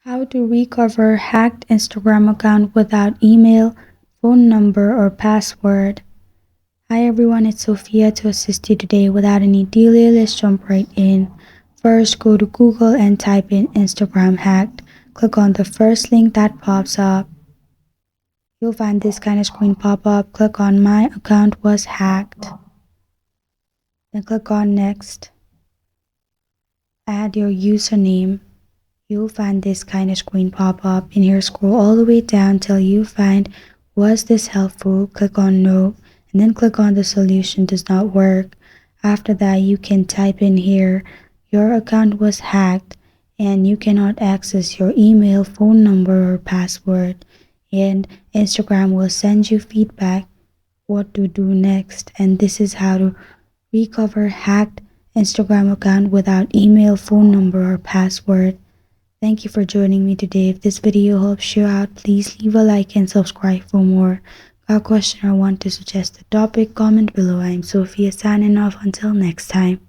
How to recover hacked Instagram account without email, phone number, or password. Hi everyone, it's Sophia to assist you today. Without any delay, let's jump right in. First, go to Google and type in Instagram hacked. Click on the first link that pops up. You'll find this kind of screen pop up. Click on My account was hacked. Then click on Next. Add your username. You'll find this kind of screen pop up. In here, scroll all the way down till you find was this helpful. Click on no, and then click on the solution does not work. After that, you can type in here your account was hacked and you cannot access your email, phone number, or password, and Instagram will send you feedback what to do next. And this is how to recover hacked Instagram account without email, phone number, or password. Thank you for joining me today. If this video helps you out, please leave a like and subscribe for more. Got a question or want to suggest a topic? Comment below. I'm Sophia signing off. Until next time.